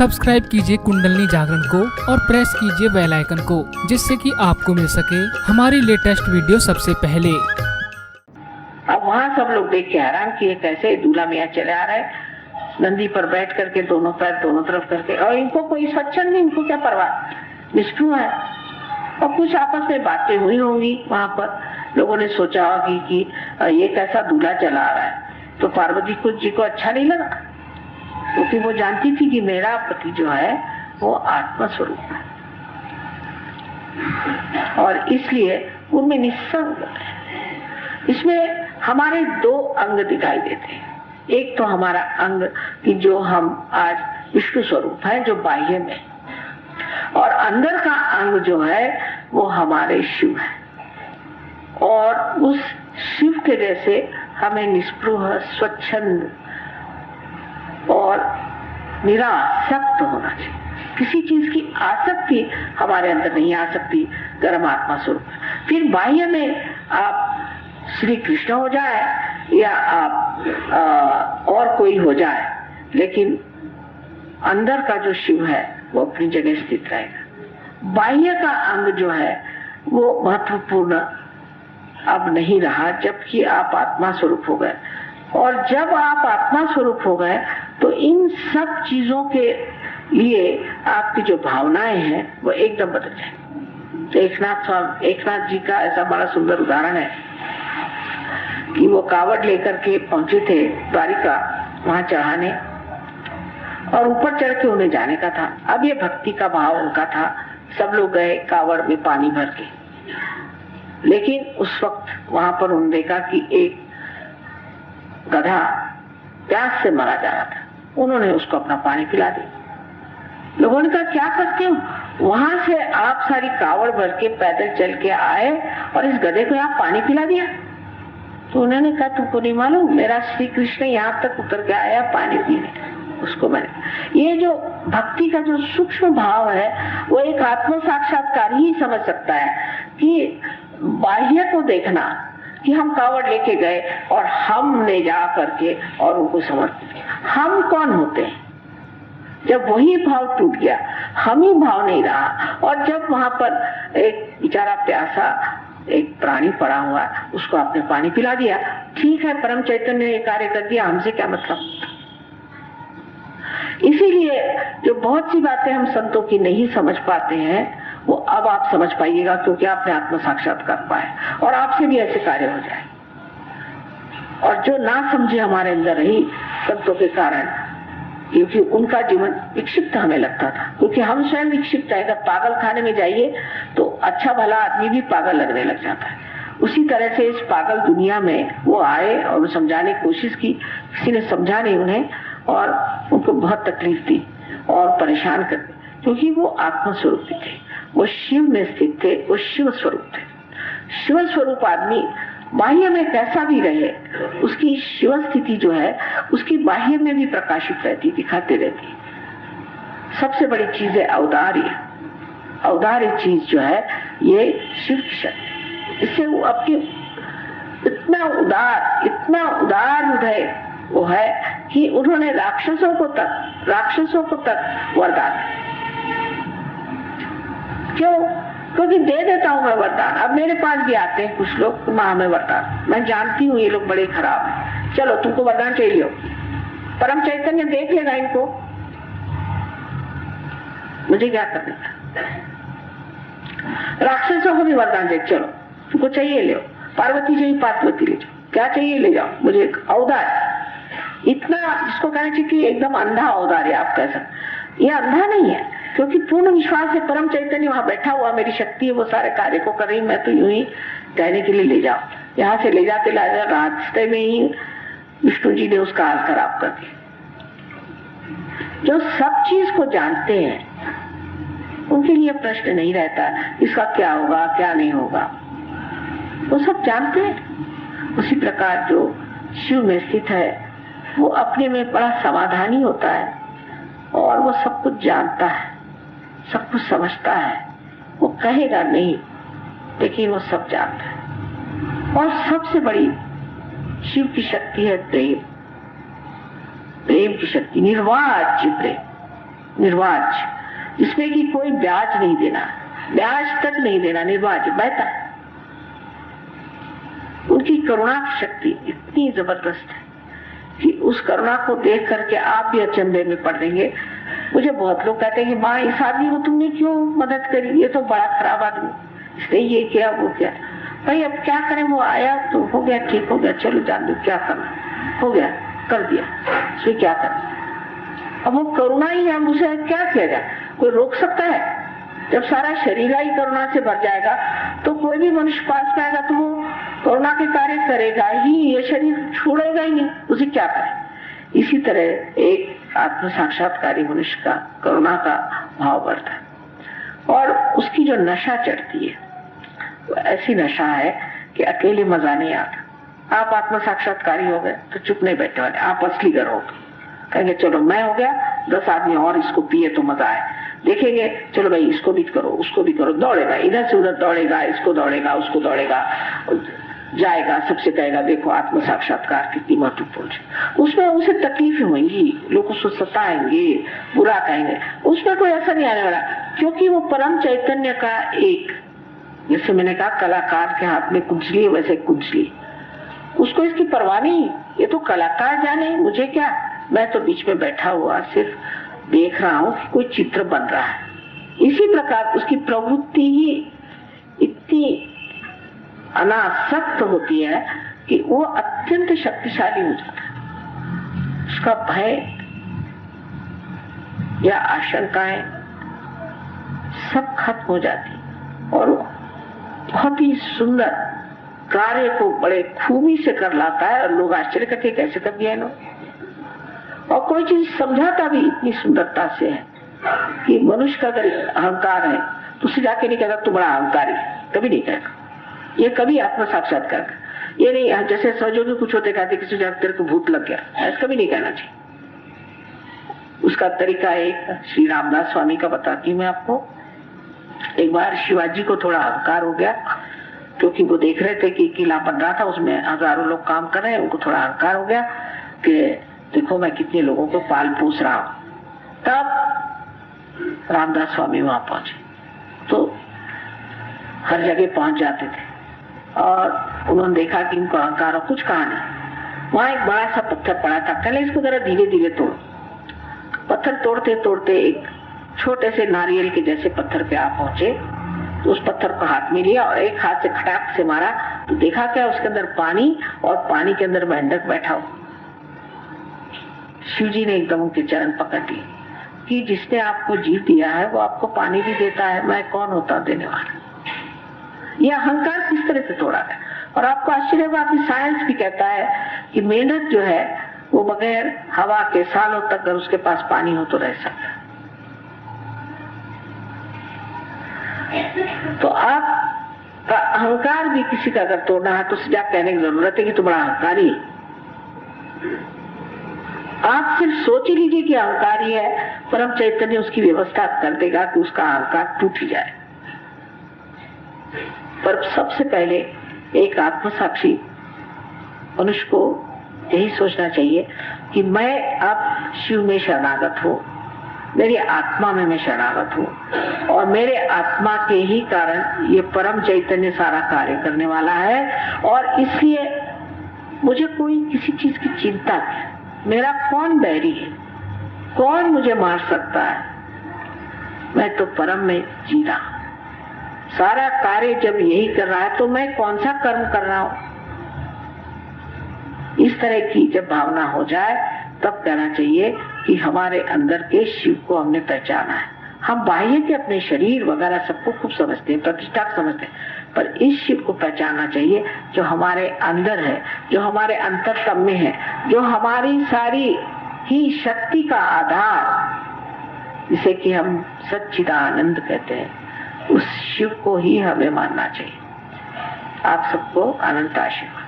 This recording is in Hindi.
सब्सक्राइब कीजिए कुंडलनी जागरण को और प्रेस कीजिए बेल आइकन को, जिससे कि आपको मिल सके हमारी लेटेस्ट वीडियो सबसे पहले। अब वहाँ सब लोग देख के हैरान किए कैसे दूल्हा मियाँ चले आ रहे नंदी पर बैठ करके, दोनों पैर दोनों तरफ करके, और इनको कोई स्वच्छंद नहीं, इनको क्या परवाह, निष्ठुर है। और कुछ आपस में बातें हुई होंगी, वहां पर लोगों ने सोचा होगी कि ये कैसा दूल्हा चला आ रहा है। तो पार्वती जी को अच्छा नहीं लगा, क्योंकि वो जानती थी कि मेरा पति जो है वो आत्मा स्वरूप है, और इसलिए उनमें निस्संग। इसमें हमारे दो अंग दिखाई देते हैं। एक तो हमारा अंग कि जो हम आज विष्णु स्वरूप है, जो बाह्य में, और अंदर का अंग जो है वो हमारे शिव है। और उस शिव के जैसे हमें निष्पृह, स्वच्छंद और निरासक्त होना चाहिए। किसी चीज की आसक्ति हमारे अंदर नहीं आ सकती, गर्म आत्मा स्वरूप। फिर बाह्य में आप श्री कृष्ण हो जाए या आप और कोई हो जाए, लेकिन अंदर का जो शिव है वो अपनी जगह स्थित रहेगा। बाह्य का अंग जो है वो महत्वपूर्ण अब नहीं रहा, जबकि आप आत्मा स्वरूप हो गए। और जब आप आत्मा स्वरूप हो गए तो इन सब चीजों के लिए आपकी जो भावनाएं हैं वो एकदम बदल जाए। एकनाथ जी का ऐसा बड़ा सुंदर उदाहरण है कि वो कावड़ लेकर के पहुंचे थे द्वारिका, वहां चढ़ाने, और ऊपर चढ़ के उन्हें जाने का था। अब ये भक्ति का भाव उनका था। सब लोग गए कावड़ में पानी भर के, लेकिन उस वक्त वहां पर उन्होंने देखा कि एक गधा प्यास से मरा जा रहा था। उन्होंने उसको अपना पानी पिला दिया। लोगों ने कहा क्या करते हो, वहां से आप सारी कावड़ भर के पैदल चल के आए और इस गधे को आप पानी पिला दिया। तो उन्होंने कहा तुमको नहीं मालूम, मेरा श्री कृष्ण यहाँ तक उतर के आया पानी पीने, उसको मैंने। ये जो भक्ति का जो सूक्ष्म भाव है वो एक आत्म साक्षात्कार ही समझ सकता है कि बाह्य को देखना कि हम कावड़ लेके गए और हमने जा करके और उनको समर्पित किया। हम कौन होते हैं? जब वही भाव टूट गया, हम ही भाव नहीं रहा, और जब वहां पर एक बेचारा प्यासा एक प्राणी पड़ा हुआ, उसको आपने पानी पिला दिया, ठीक है, परम चैतन्य ने ये कार्य कर दिया, हमसे क्या मतलब। इसीलिए जो बहुत सी बातें हम संतों की नहीं समझ पाते हैं वो अब आप समझ पाइएगा, क्योंकि आपने आत्म साक्षात्कार पाया और आपसे भी ऐसे कार्य हो जाए। और जो ना समझे हमारे अंदर रही संतों के कारण, क्योंकि उनका जीवन विक्षिप्त हमें लगता था, क्योंकि हम स्वयं विक्षिप्त है। अगर पागल खाने में जाइए तो अच्छा भला आदमी भी पागल लगने लग जाता है। उसी तरह से इस पागल दुनिया में वो आए और समझाने की कोशिश की, किसी ने समझा नहीं उन्हें, और उनको बहुत तकलीफ दी और परेशान कर दी, क्योंकि वो आत्मा स्वरूप थे, वो शिव में स्थित थे, वो शिव स्वरूप थे। शिव स्वरूप आदमी बाह्य में कैसा भी रहे, उसकी शिव स्थिति जो है उसकी बाह्य में भी प्रकाशित रहती, दिखाते रहती। सबसे बड़ी चीज है औदार्य। औदार्य चीज जो है ये शिव की शक्ति। इससे वो आपके इतना उदार हृदय वो है कि उन्होंने राक्षसों को तक वरदान। क्यों? क्योंकि दे देता हूं मैं वरदान। अब मेरे पास भी आते हैं कुछ लोग, मां हमें वरदान, मैं जानती हूँ ये लोग बड़े खराब हैं, चलो तुमको वरदान चाहिए, परम चैतन्य देख लेगा इनको, मुझे क्या करने का। राक्षसों को भी वरदान दे, चलो तुमको चाहिए ले, पार्वती चाहिए पार्वती ले जाओ, क्या चाहिए ले जाओ, मुझे एक औदार्य। इतना जिसको कहना चाहिए कि एकदम अंधा औदार्य आप कह सकते। ये अंधा नहीं है, क्योंकि पूर्ण विश्वास है परम चैतन्य वहां बैठा हुआ, मेरी शक्ति है, वो सारे कार्य को कर रही, मैं तो यूं ही कहने के लिए ले जाओ। यहाँ से ले जाते रास्ते में ही विष्णु जी ने उसका हाल खराब कर दिया। जो सब चीज को जानते हैं उनके लिए प्रश्न नहीं रहता इसका क्या होगा क्या नहीं होगा, वो सब जानते हैं। उसी प्रकार जो शिव में स्थित है वो अपने में बड़ा समाधानी होता है, और वो सब कुछ जानता है, सब कुछ समझता है। वो कहेगा नहीं, लेकिन वो सब जानता है। और सबसे बड़ी शिव की शक्ति है प्रेम। प्रेम की शक्ति, निर्वाज्य प्रेम। निर्वाज, जिसमें कि कोई ब्याज नहीं देना, ब्याज तक नहीं देना, निर्वाज बहता। उनकी करुणा की शक्ति इतनी जबरदस्त है कि उस करुणा को देख करके आप भी अचंभे में पड़ देंगे। मुझे बहुत लोग कहते हैं कि माँ इस आदमी को तुमने क्यों मदद करी, ये तो बड़ा खराब आदमी, इसने ये किया वो किया। भाई अब क्या करें, वो आया तो हो गया, ठीक हो गया, चलो जान दो, क्या करना हो गया, कर दिया, उसमें क्या करना। अब वो करुणा ही है, उसे क्या किया जाए, कोई रोक सकता है? जब सारा शरीर ही करुणा से भर जाएगा तो कोई भी मनुष्य पास में आएगा तो वो करुणा के कार्य करेगा ही, ये शरीर छोड़ेगा ही नहीं, उसे क्या करे। इसी तरह एक आत्म साक्षात्कारी मनुष्य का करुणा का भाव बढ़ता है और उसकी जो नशा चढ़ती है वो ऐसी नशा है कि अकेले मजा नहीं आता। आप आत्म साक्षात्कारी हो गए तो चुप नहीं बैठे वाले, आप असली करोगे, कहेंगे चलो मैं हो गया, 10 आदमी और इसको पिए तो मजा आए, देखेंगे चलो भाई इसको भी करो, उसको भी करो, दौड़ेगा इधर से उधर, दौड़ेगा, इसको दौड़ेगा, उसको दौड़ेगा, जाएगा, सबसे कहेगा देखो आत्म साक्षात्कार कितनी महत्वपूर्ण है। उसमें उसे तकलीफें होंगी, लोग उसको सताएंगे, बुरा कहेंगे, उसमें कोई असर नहीं आने वाला, क्योंकि वो परम चैतन्य का एक, जैसे मैंने कहा कलाकार के हाथ में कुंजली है, वैसे कुंजली, उसको इसकी परवाह नहीं, ये तो कलाकार जाने, मुझे क्या, मैं तो बीच में बैठा हुआ सिर्फ देख रहा हूं कि कोई चित्र बन रहा है। इसी प्रकार उसकी प्रवृत्ति ही इतनी अनासक्त होती है कि वो अत्यंत शक्तिशाली हो जाता है। उसका भय या आशंकाएं सब खत्म हो जाती और बहुत ही सुंदर कार्य को बड़े खूबी से कर लाता है और लोग आश्चर्य करते कैसे कर दिया इन्होंने। और कोई चीज समझाता भी इतनी सुंदरता से है कि मनुष्य का अगर अहंकार है तो उसे जाके नहीं कहता तू बड़ा अहंकारी, कभी नहीं कहेगा। ये कभी आत्म साक्षात्कार, ये नहीं जैसे सहयोगी कुछ होते कहते किसी तेरे को भूत लग गया, ऐसा कभी नहीं कहना चाहिए। उसका तरीका एक श्री रामदास स्वामी का बताती हूँ मैं आपको। एक बार शिवाजी को थोड़ा अहंकार हो गया क्योंकि वो देख रहे थे कि किला बन रहा था, उसमें हजारों लोग काम कर रहे हैं, उनको थोड़ा अहंकार हो गया कि देखो मैं कितने लोगों को पाल पोस रहा हूं। तब रामदास स्वामी वहां पहुंचे तो हर जगह पहुंच जाते थे और उन्होंने देखा कि इनको अहंकार और कुछ कहा नहीं। वहां एक बड़ा सा पत्थर पड़ा था, पहले इसको जरा धीरे धीरे तोड़। पत्थर तोड़ते तोड़ते एक छोटे से नारियल के जैसे पत्थर पे आप पहुंचे तो उस पत्थर को हाथ में लिया और एक हाथ से खटाक से मारा तो देखा क्या, उसके अंदर पानी और पानी के अंदर मेंढक बैठा हो। शिवजी ने एकदम उनके चरण पकड़ लिए कि जिसने आपको जीव दिया है वो आपको पानी भी देता है, मैं कौन होता देने वाला। यह अहंकार किस तरह से तोड़ा है। और आपको आश्चर्य हुआ कि साइंस भी कहता है कि मेंढक जो है वो बगैर हवा के सालों तक अगर उसके पास पानी हो तो रह सकता है। तो आप का अहंकार भी किसी का अगर तोड़ना है तो सीधा कहने की जरूरत है कि तू बड़ा अहंकारी है। आप सिर्फ सोच ही लीजिए कि अहंकारी है, परम चैतन्य उसकी व्यवस्था कर देगा कि उसका अहंकार टूट जाए। पर सबसे पहले एक आत्मसाक्षी मनुष्य को यही सोचना चाहिए कि मैं अब शिव में शरणागत हूँ, मेरी आत्मा में मैं शरणागत हूँ और मेरे आत्मा के ही कारण ये परम चैतन्य सारा कार्य करने वाला है और इसलिए मुझे कोई किसी चीज की चिंता नहीं। मेरा कौन बैरी है, कौन मुझे मार सकता है, मैं तो परम में जी रहा हूं। सारा कार्य जब यही कर रहा है तो मैं कौन सा कर्म कर रहा हूं। इस तरह की जब भावना हो जाए तब कहना चाहिए कि हमारे अंदर के शिव को हमने पहचाना है। हम बाह्य के अपने शरीर वगैरह सबको खूब समझते हैं, प्रतिष्ठा समझते हैं, पर इस शिव को पहचानना चाहिए जो हमारे अंदर है, जो हमारे अंतरतम में है, जो हमारी सारी ही शक्ति का आधार, जिसे कि हम सच्चिदानंद कहते हैं, उस शिव को ही हमें मानना चाहिए। आप सबको अनंत आशीर्वाद।